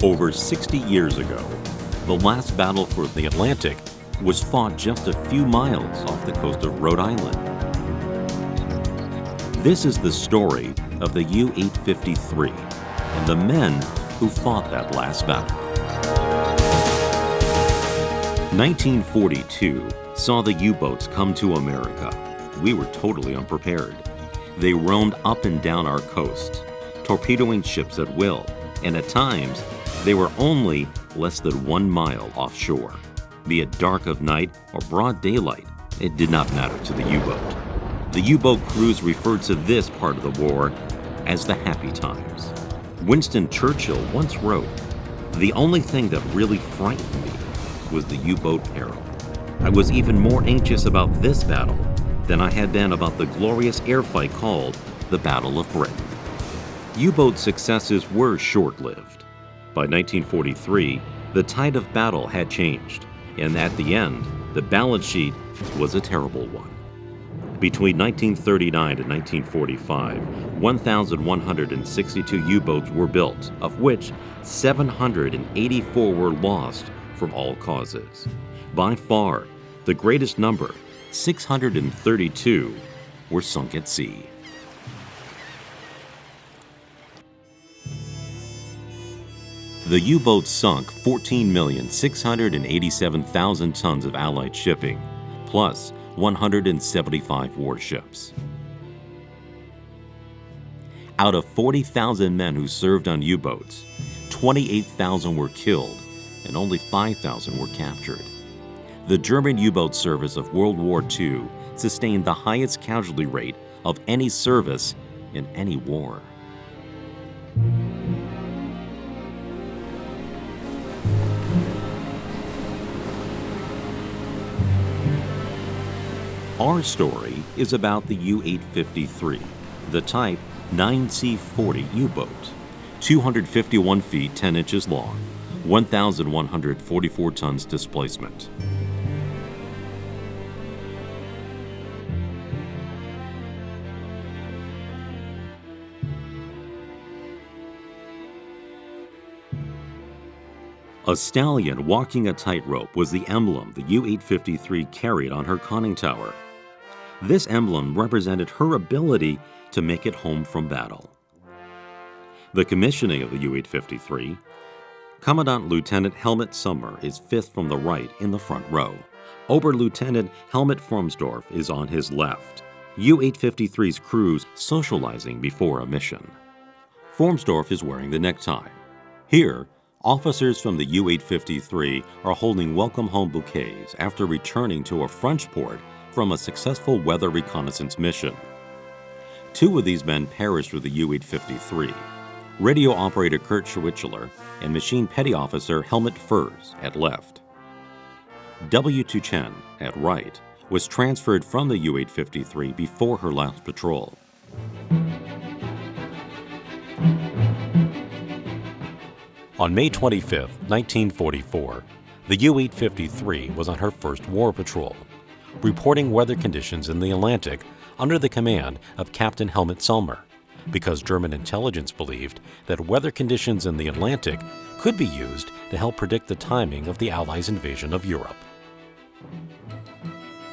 Over 60 years ago, the last battle for the Atlantic was fought just a few miles off the coast of Rhode Island. This is the story of the U-853 and the men who fought that last battle. 1942 saw the U-boats come to America. We were totally unprepared. They roamed up and down our coasts, torpedoing ships at will, and at times, they were only less than 1 mile offshore. Be it dark of night or broad daylight, it did not matter to the U-boat. The U-boat crews referred to this part of the war as the happy times. Winston Churchill once wrote, "The only thing that really frightened me was the U-boat peril. I was even more anxious about this battle than I had been about the glorious air fight called the Battle of Britain." U-boat successes were short-lived. By 1943, the tide of battle had changed, and at the end, the balance sheet was a terrible one. Between 1939 and 1945, 1,162 U-boats were built, of which 784 were lost from all causes. By far, the greatest number, 632, were sunk at sea. The U-boats sunk 14,687,000 tons of Allied shipping, plus 175 warships. Out of 40,000 men who served on U-boats, 28,000 were killed and only 5,000 were captured. The German U-boat service of World War II sustained the highest casualty rate of any service in any war. Our story is about the U-853, the type 9C-40 U-boat, 251 feet 10 inches long, 1,144 tons displacement. A stallion walking a tightrope was the emblem the U-853 carried on her conning tower. This emblem represented her ability to make it home from battle. The commissioning of the U-853, Commandant Lieutenant Helmut Sommer is fifth from the right in the front row. Oberlieutenant Helmut Frömsdorf is on his left. U-853's crews socializing before a mission. Frömsdorf is wearing the necktie. Here, officers from the U-853 are holding welcome home bouquets after returning to a French port from a successful weather reconnaissance mission. 2 of these men perished with the U-853, radio operator Kurt Schwitzler and machine petty officer Helmut Furs at left. W. Tu Chen, at right, was transferred from the U-853 before her last patrol. On May 25, 1944, the U-853 was on her first war patrol, reporting weather conditions in the Atlantic under the command of Captain Helmut Sommer, because German intelligence believed that weather conditions in the Atlantic could be used to help predict the timing of the Allies' invasion of Europe.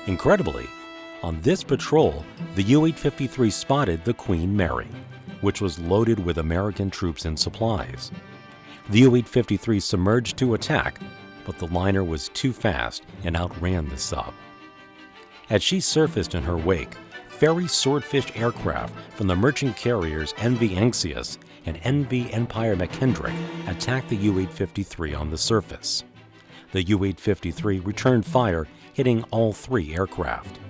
Incredibly, on this patrol, the U-853 spotted the Queen Mary, which was loaded with American troops and supplies. The U-853 submerged to attack, but the liner was too fast and outran the sub. As she surfaced in her wake, ferry Swordfish aircraft from the merchant carriers MV Anxious and MV Empire McKendrick attacked the U-853 on the surface. The U-853 returned fire, hitting all 3 aircraft.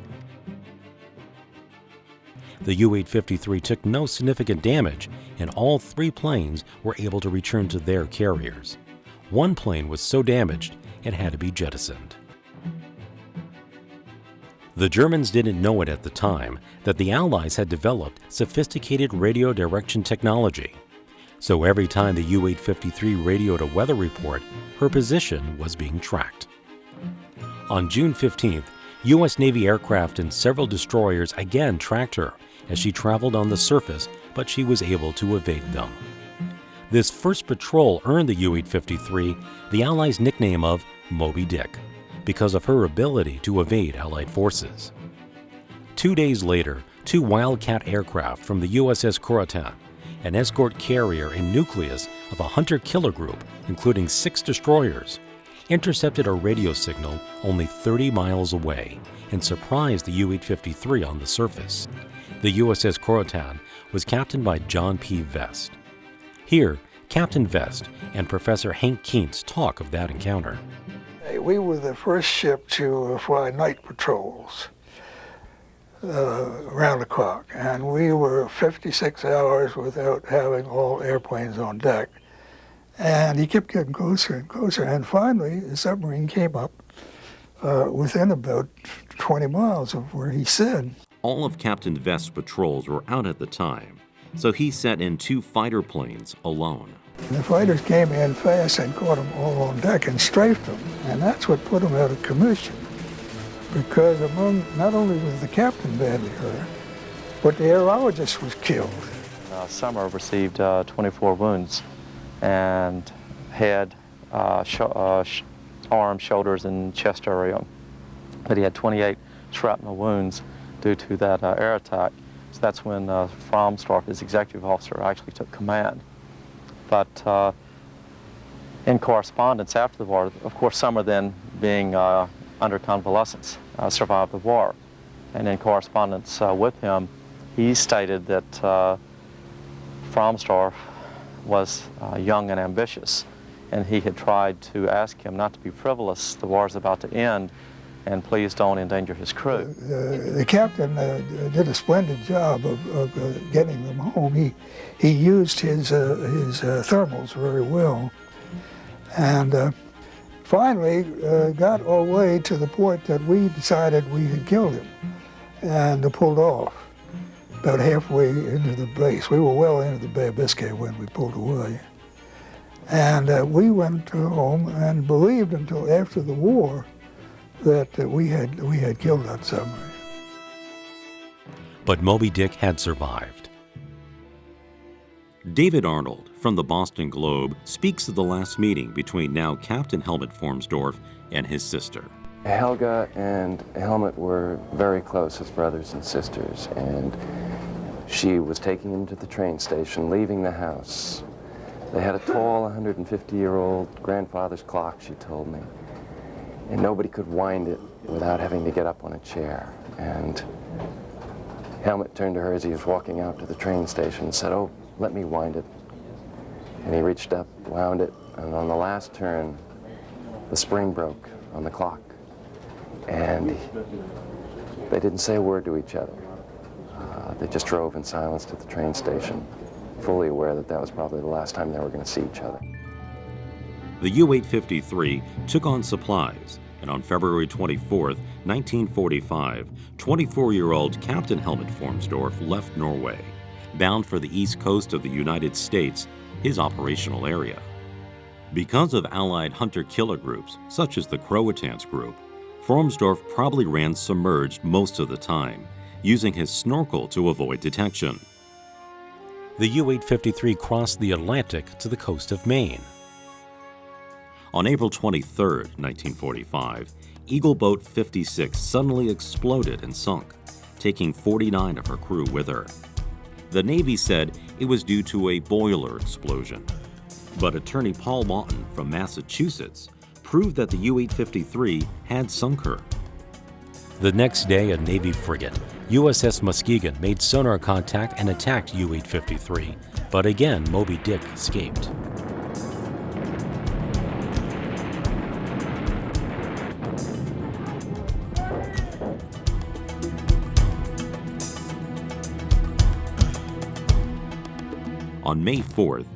The U-853 took no significant damage, and all 3 planes were able to return to their carriers. One plane was so damaged it had to be jettisoned. The Germans didn't know it at the time that the Allies had developed sophisticated radio direction technology. So every time the U-853 radioed a weather report, her position was being tracked. On June 15th, U.S. Navy aircraft and several destroyers again tracked her as she traveled on the surface, but she was able to evade them. This first patrol earned the U-853 the Allies' nickname of Moby Dick because of her ability to evade Allied forces. 2 days later, 2 Wildcat aircraft from the USS Croatan, an escort carrier and nucleus of a hunter-killer group, including 6 destroyers, intercepted a radio signal only 30 miles away and surprised the U-853 on the surface. The USS Croatan was captained by John P. Vest. Here, Captain Vest and Professor Hank Keentz talk of that encounter. We were the first ship to fly night patrols around the clock, and we were 56 hours without having all airplanes on deck. And he kept getting closer and closer, and finally the submarine came up within about 20 miles of where he said. All of Captain Vest's patrols were out at the time, so he sent in 2 fighter planes alone. And the fighters came in fast and caught them all on deck and strafed them, and that's what put them out of commission. Because not only was the captain badly hurt, but the aerologist was killed. Summer received 24 wounds and head, arms, shoulders, and chest area. But he had 28 shrapnel wounds due to that air attack. So that's when Frömsdorf, his executive officer, actually took command. But in correspondence after the war, of course, Summer then being under convalescence, survived the war. And in correspondence with him, he stated that Frömsdorf was young and ambitious, and he had tried to ask him not to be frivolous. The war's about to end, and please don't endanger his crew. The captain did a splendid job of getting them home. He used his thermals very well, and finally got our way to the point that we decided we had killed him, and pulled off about halfway into the base. We were well into the Bay of Biscay when we pulled away. And we went home and believed until after the war that we had killed that submarine. But Moby Dick had survived. David Arnold from the Boston Globe speaks of the last meeting between now Captain Helmut Frömsdorf and his sister. Helga and Helmut were very close as brothers and sisters, and she was taking him to the train station, leaving the house. They had a tall 150-year-old grandfather's clock, she told me, and nobody could wind it without having to get up on a chair. And Helmut turned to her as he was walking out to the train station and said, "Oh, let me wind it." And he reached up, wound it, and on the last turn, the spring broke on the clock. And they didn't say a word to each other. They just drove in silence to the train station, fully aware that that was probably the last time they were going to see each other. The U-853 took on supplies, and on February 24, 1945, 24-year-old Captain Helmut Frömsdorf left Norway, bound for the east coast of the United States, his operational area. Because of Allied hunter-killer groups, such as the Croatans group, Frömsdorf probably ran submerged most of the time, using his snorkel to avoid detection. The U-853 crossed the Atlantic to the coast of Maine. On April 23, 1945, Eagle Boat 56 suddenly exploded and sunk, taking 49 of her crew with her. The Navy said it was due to a boiler explosion, but attorney Paul Lawton from Massachusetts proved that the U-853 had sunk her. The next day, a Navy frigate, USS Muskegon, made sonar contact and attacked U-853, but again Moby Dick escaped. On May 4th,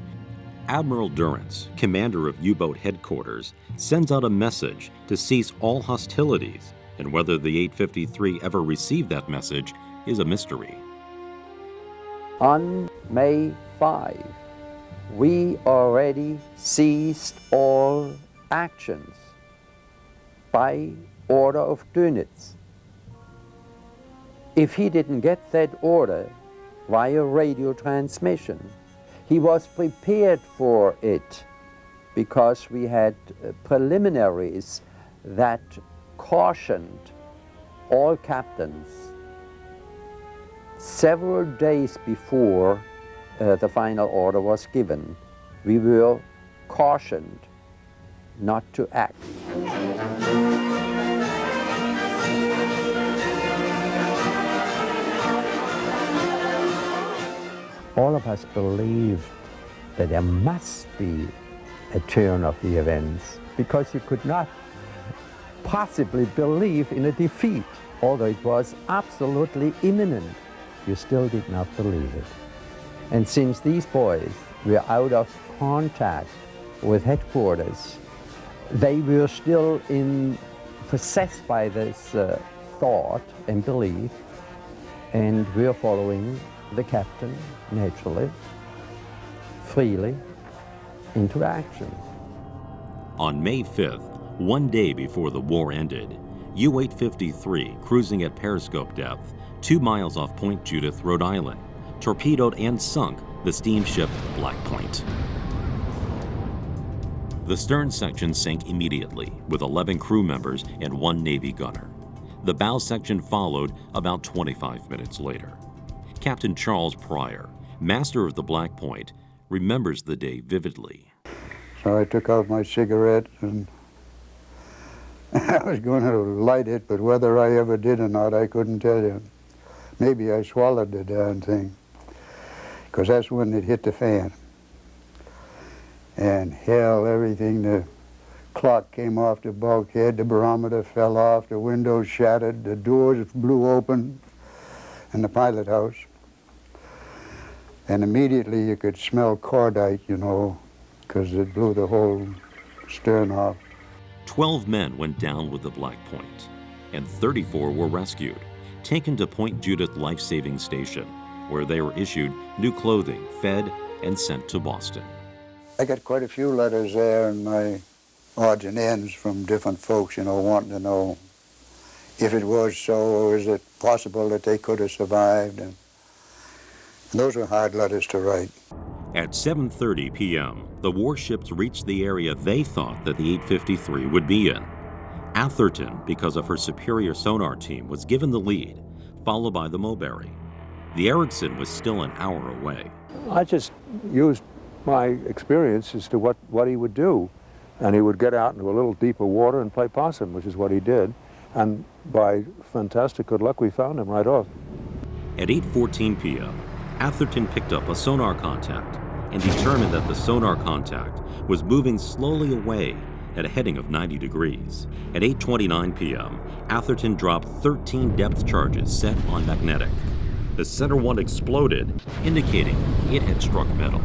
Admiral Durrance, commander of U-boat headquarters, sends out a message to cease all hostilities, and whether the 853 ever received that message is a mystery. On May 5, we already ceased all actions by order of Dönitz. If he didn't get that order via radio transmission, He was prepared for it because we had preliminaries that cautioned all captains several days before the final order was given. We were cautioned not to act. All of us believed that there must be a turn of the events, because you could not possibly believe in a defeat. Although it was absolutely imminent, you still did not believe it. And since these boys were out of contact with headquarters, they were still possessed by this thought and belief, and were following the captain naturally, freely, into action. On May 5th, one day before the war ended, U-853, cruising at periscope depth, 2 miles off Point Judith, Rhode Island, torpedoed and sunk the steamship Black Point. The stern section sank immediately, with 11 crew members and 1 Navy gunner. The bow section followed about 25 minutes later. Captain Charles Pryor, master of the Black Point, remembers the day vividly. So I took out my cigarette and I was going to light it, but whether I ever did or not, I couldn't tell you. Maybe I swallowed the darn thing, because that's when it hit the fan. And hell, everything, the clock came off the bulkhead, the barometer fell off, the windows shattered, the doors blew open in the pilot house. And immediately you could smell cordite, you know, because it blew the whole stern off. 12 men went down with the Black Point, and 34 were rescued, taken to Point Judith Life-Saving Station, where they were issued new clothing, fed, and sent to Boston. I got quite a few letters there in my odds and ends from different folks, you know, wanting to know if it was so, or is it possible that they could have survived. And those were hard letters to write. At 7:30 p.m., the warships reached the area they thought that the 853 would be in. Atherton, because of her superior sonar team, was given the lead, followed by the Mulberry. The Erickson was still an hour away. I just used my experience as to what he would do. And he would get out into a little deeper water and play possum, which is what he did. And by fantastic good luck, we found him right off. At 8:14 p.m., Atherton picked up a sonar contact and determined that the sonar contact was moving slowly away at a heading of 90 degrees. At 8:29 p.m., Atherton dropped 13 depth charges set on magnetic. The center one exploded, indicating it had struck metal.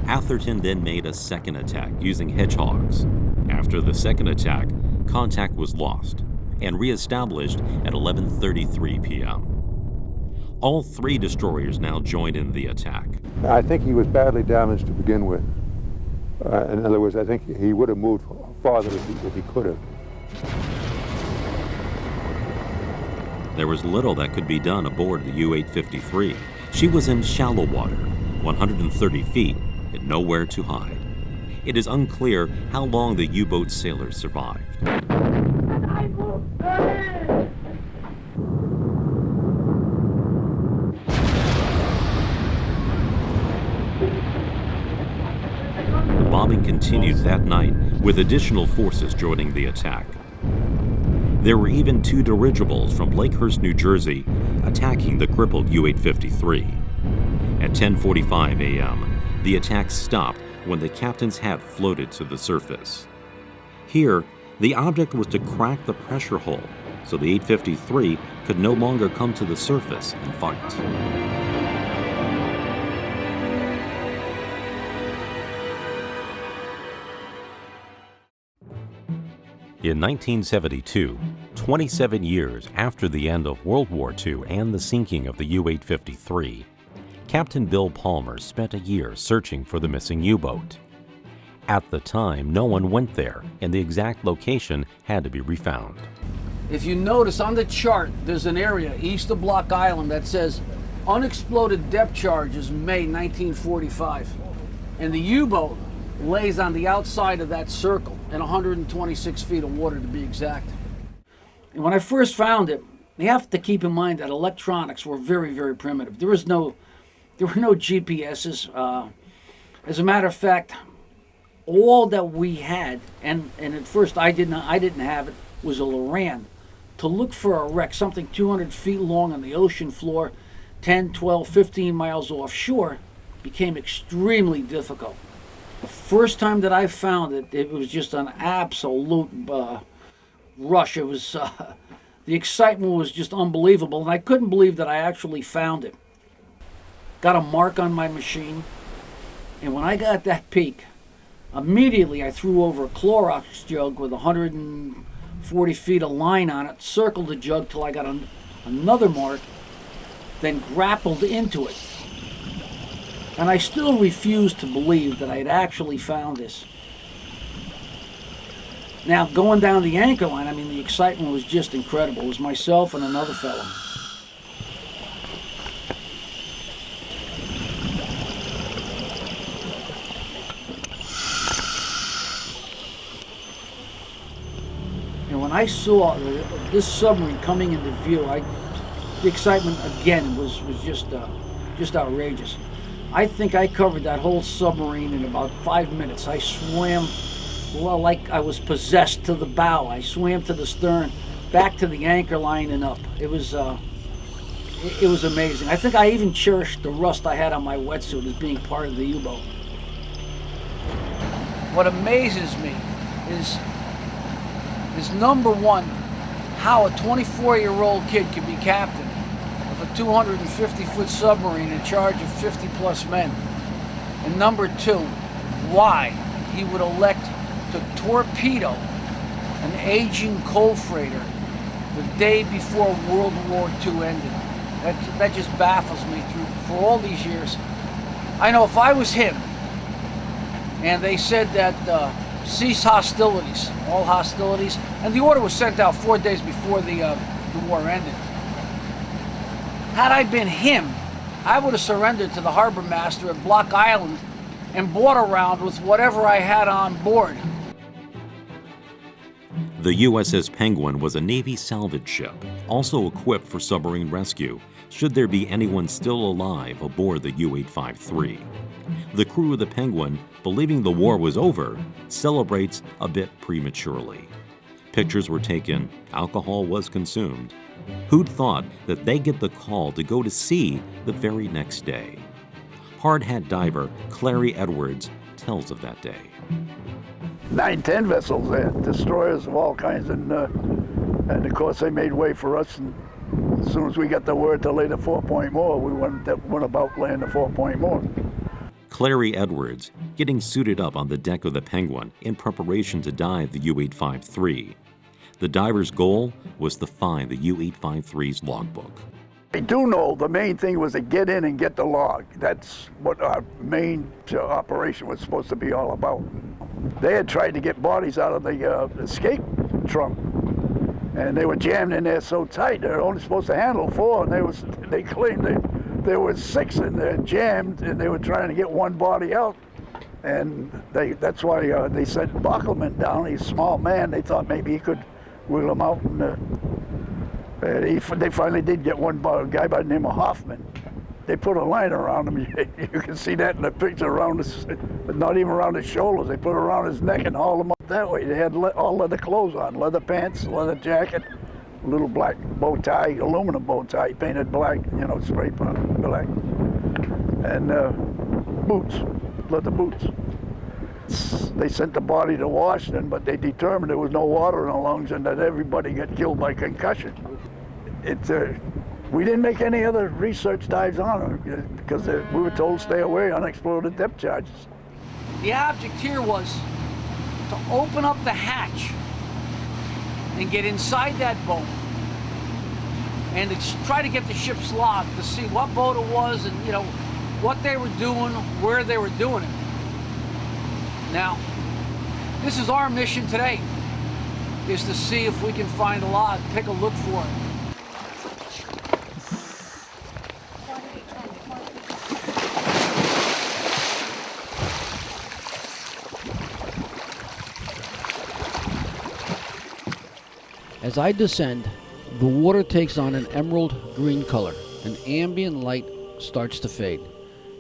Atherton then made a second attack using hedgehogs. After the second attack, contact was lost and reestablished at 11:33 p.m. All 3 destroyers now joined in the attack. I think he was badly damaged to begin with. In other words, I think he would have moved farther if he could have. There was little that could be done aboard the U-853. She was in shallow water, 130 feet, and nowhere to hide. It is unclear how long the U-boat sailors survived. The bombing continued that night, with additional forces joining the attack. There were even 2 dirigibles from Lakehurst, New Jersey, attacking the crippled U-853. At 10:45 a.m., the attack stopped when the captain's hat floated to the surface. Here, the object was to crack the pressure hull, so the 853 could no longer come to the surface and fight. In 1972, 27 years after the end of World War II and the sinking of the U-853, Captain Bill Palmer spent a year searching for the missing U-boat. At the time, no one went there, and the exact location had to be refound. If you notice on the chart, there's an area east of Block Island that says unexploded depth charges in May 1945. And the U-boat lays on the outside of that circle in 126 feet of water to be exact. And when I first found it, you have to keep in mind that electronics were very, very primitive. There were no GPSs. As a matter of fact, all that we had, and at first I didn't have it, was a Loran. To look for a wreck, something 200 feet long on the ocean floor, 10, 12, 15 miles offshore, became extremely difficult. The first time that I found it, it was just an absolute rush. It was the excitement was just unbelievable, and I couldn't believe that I actually found it. Got a mark on my machine, and when I got that peak, immediately I threw over a Clorox jug with 140 feet of line on it, circled the jug till I got another mark, then grappled into it. And I still refused to believe that I had actually found this. Now, going down the anchor line, I mean, the excitement was just incredible. It was myself and another fellow. And when I saw this submarine coming into view, the excitement again was just outrageous. I think I covered that whole submarine in about 5 minutes. I swam, well, like I was possessed, to the bow. I swam to the stern, back to the anchor line and up. It was amazing. I think I even cherished the rust I had on my wetsuit as being part of the U-boat. What amazes me is number one, how a 24-year-old kid can be captain of a 250-foot submarine in charge of 50-plus men. And number two, why he would elect to torpedo an aging coal freighter the day before World War II ended. That just baffles me for all these years. I know if I was him, and they said that cease hostilities, all hostilities, and the order was sent out 4 days before the war ended. Had I been him, I would have surrendered to the harbor master at Block Island and bought around with whatever I had on board. The USS Penguin was a Navy salvage ship, also equipped for submarine rescue, should there be anyone still alive aboard the U-853. The crew of the Penguin, believing the war was over, celebrates a bit prematurely. Pictures were taken, alcohol was consumed. Who'd thought that they get the call to go to sea the very next day? Hard hat diver Clary Edwards tells of that day. 9, 10 vessels there, destroyers of all kinds, and of course they made way for us. And as soon as we got the word to lay the 4-point moor, we went about laying the 4-point moor. Clary Edwards, getting suited up on the deck of the Penguin in preparation to dive the U-853. The diver's goal was to find the U-853's logbook. I do know the main thing was to get in and get the log. That's what our main operation was supposed to be all about. They had tried to get bodies out of the escape trunk, and they were jammed in there so tight they were only supposed to handle 4, and they claimed there were 6 in there jammed, and they were trying to get one body out. And that's why they sent Bockelman down. He's a small man. They thought maybe he could wheel him out, and they finally did get one guy by the name of Hoffman. They put a line around him. You can see that in the picture around his, but not even around his shoulders. They put it around his neck and hauled him up that way. They had all leather clothes on, leather pants, leather jacket, a little black bow tie, aluminum bow tie, painted black, spray painted black, and boots, leather boots. They sent the body to Washington, but they determined there was no water in the lungs and that everybody got killed by concussion. We didn't make any other research dives on it because we were told to stay away, unexploded depth charges. The object here was to open up the hatch and get inside that boat and to try to get the ship's log to see what boat it was and, what they were doing, where they were doing it. Now, this is our mission today, is to see if we can find the log, take a look for it. As I descend, the water takes on an emerald green color, and ambient light starts to fade.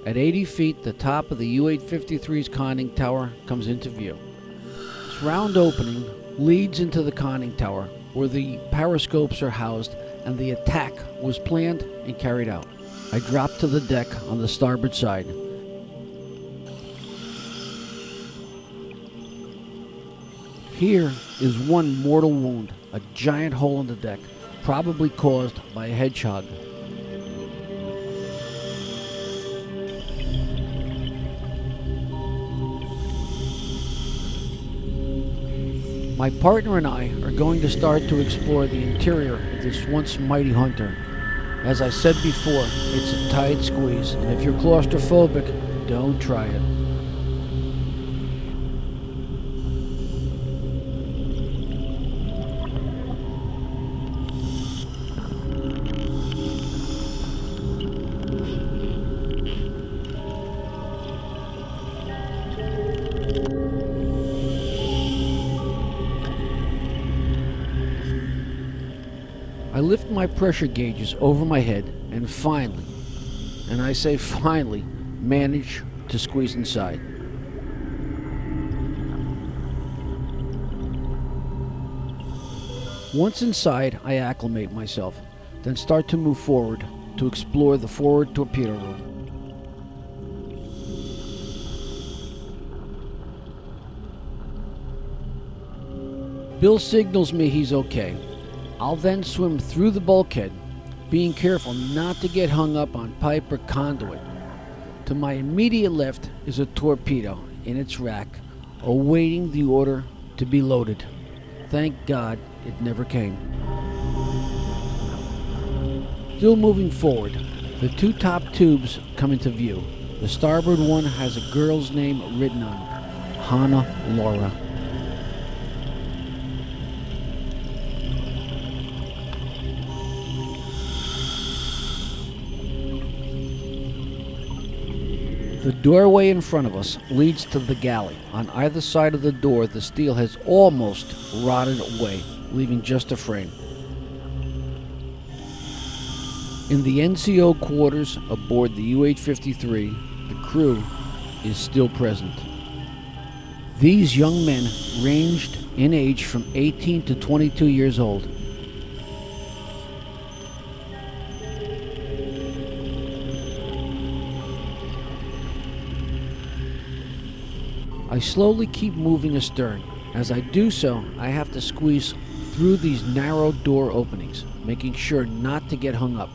At 80 feet, the top of the U-853's conning tower comes into view. This round opening leads into the conning tower, where the periscopes are housed, and the attack was planned and carried out. I drop to the deck on the starboard side. Here is one mortal wound, a giant hole in the deck, probably caused by a hedgehog. My partner and I are going to start to explore the interior of this once mighty hunter. As I said before, it's a tight squeeze, and if you're claustrophobic, don't try it. I lift my pressure gauges over my head and finally, and I say finally, manage to squeeze inside. Once inside, I acclimate myself, then start to move forward to explore the forward torpedo room. Bill signals me he's okay. I'll then swim through the bulkhead, being careful not to get hung up on pipe or conduit. To my immediate left is a torpedo in its rack, awaiting the order to be loaded. Thank God it never came. Still moving forward, the two top tubes come into view. The starboard one has a girl's name written on it, Hannah Laura. The doorway in front of us leads to the galley. On either side of the door, the steel has almost rotted away, leaving just a frame. In the NCO quarters aboard the U-853, the crew is still present. These young men ranged in age from 18 to 22 years old. I slowly keep moving astern. As I do so, I have to squeeze through these narrow door openings, making sure not to get hung up.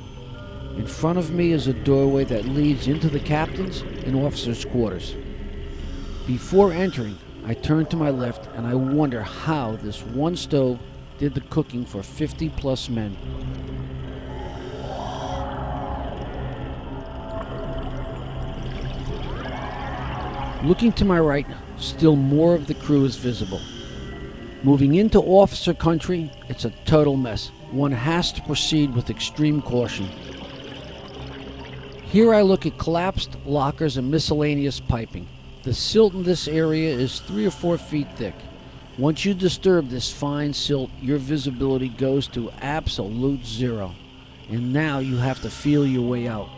In front of me is a doorway that leads into the captain's and officer's quarters. Before entering, I turn to my left and I wonder how this one stove did the cooking for 50 plus men. Looking to my right, still more of the crew is visible. Moving into officer country, it's a total mess. One has to proceed with extreme caution. Here I look at collapsed lockers and miscellaneous piping. The silt in this area is 3 or 4 feet thick. Once you disturb this fine silt, your visibility goes to absolute zero. And now you have to feel your way out.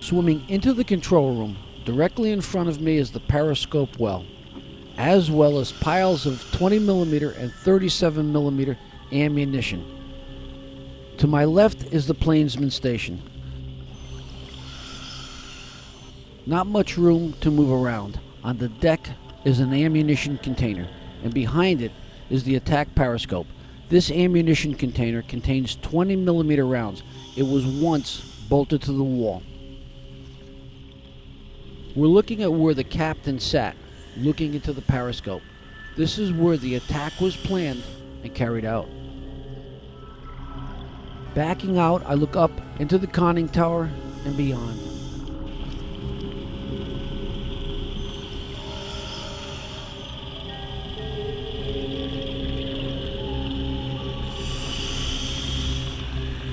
Swimming into the control room, directly in front of me is the periscope well, as well as piles of 20mm and 37mm ammunition. To my left is the plainsman station. Not much room to move around. On the deck is an ammunition container, and behind it is the attack periscope. This ammunition container contains 20mm rounds. It was once bolted to the wall. We're looking at where the captain sat, looking into the periscope. This is where the attack was planned and carried out. Backing out, I look up into the conning tower and beyond.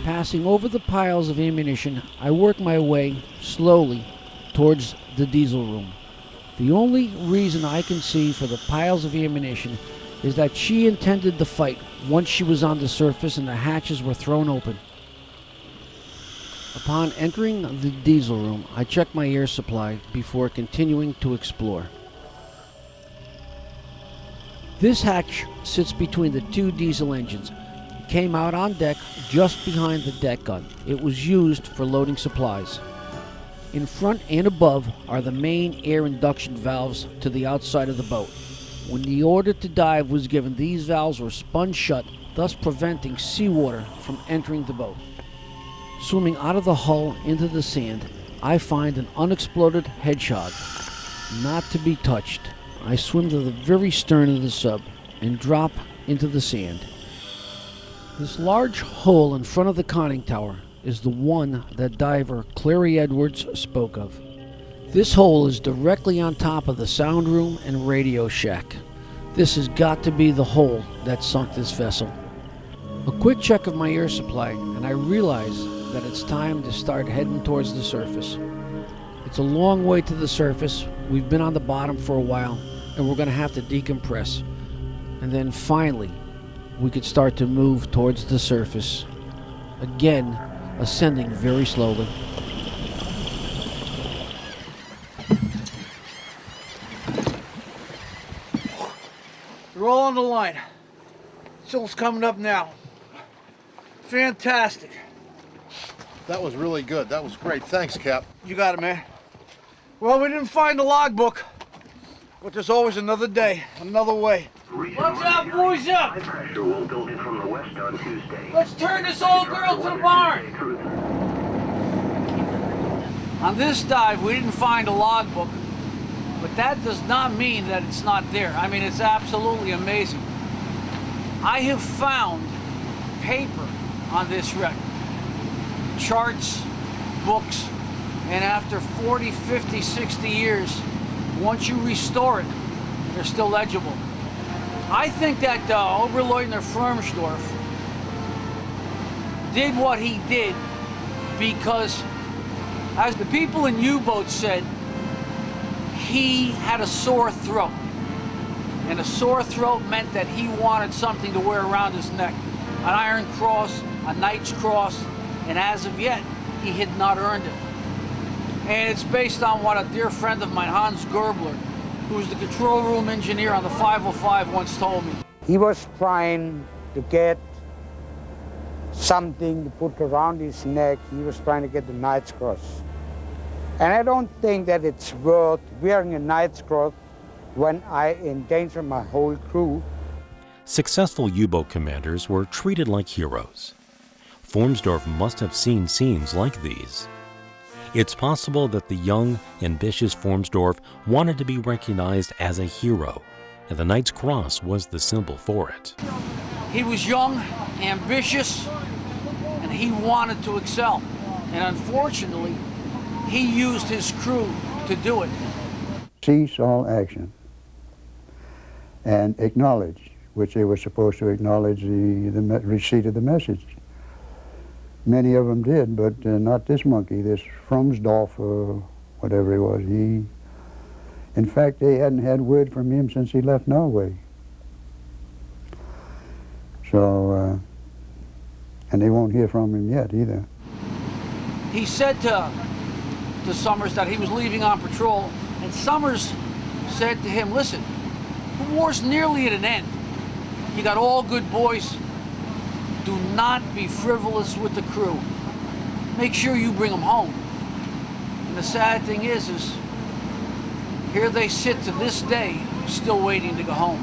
Passing over the piles of ammunition, I work my way slowly towards the diesel room. The only reason I can see for the piles of ammunition is that she intended the fight once she was on the surface and the hatches were thrown open. Upon entering the diesel room, I checked my air supply before continuing to explore. This hatch sits between the two diesel engines. It came out on deck just behind the deck gun. It was used for loading supplies. In front and above are the main air induction valves to the outside of the boat. When the order to dive was given, these valves were spun shut, thus preventing seawater from entering the boat. Swimming out of the hull into the sand, I find an unexploded hedgehog, not to be touched. I swim to the very stern of the sub and drop into the sand. This large hole in front of the conning tower is the one that diver Clary Edwards spoke of. This hole is directly on top of the sound room and radio shack. This has got to be the hole that sunk this vessel. A quick check of my air supply, and I realize that it's time to start heading towards the surface. It's a long way to the surface. We've been on the bottom for a while, and we're going to have to decompress. And then finally, we could start to move towards the surface. Again, ascending very slowly. They're all on the line. Sil's coming up now. Fantastic. That was really good. That was great. Thanks, Cap. You got it, man. Well, we didn't find the logbook, but there's always another day, another way. Watch out, boys up! Let's turn this old girl to the barn! On this dive, we didn't find a logbook, but that does not mean that it's not there. I mean, it's absolutely amazing. I have found paper on this wreck, charts, books, and after 40, 50, 60 years, once you restore it, they're still legible. I think that Oberleutnant Frömsdorf did what he did because, as the people in U-boats said, he had a sore throat. And a sore throat meant that he wanted something to wear around his neck. An Iron Cross, a Knight's Cross, and as of yet, he had not earned it. And it's based on what a dear friend of mine, Hans Gerbler, who was the control room engineer on the 505, once told me. He was trying to get something to put around his neck. He was trying to get the Knight's Cross. And I don't think that it's worth wearing a Knight's Cross when I endanger my whole crew. Successful U-boat commanders were treated like heroes. Frömsdorf must have seen scenes like these. It's possible that the young, ambitious Frömsdorf wanted to be recognized as a hero, and the Knight's Cross was the symbol for it. He was young, ambitious, and he wanted to excel. And unfortunately, he used his crew to do it. Cease all action and acknowledge, which they were supposed to acknowledge the receipt of the message. Many of them did, but not this monkey, this Frömsdorf, or whatever he was. In fact, they hadn't had word from him since he left Norway. So, and they won't hear from him yet either. He said to Summers that he was leaving on patrol, and Summers said to him, listen, the war's nearly at an end. You got all good boys. Do not be frivolous with the crew. Make sure you bring them home. And the sad thing is here they sit to this day, still waiting to go home.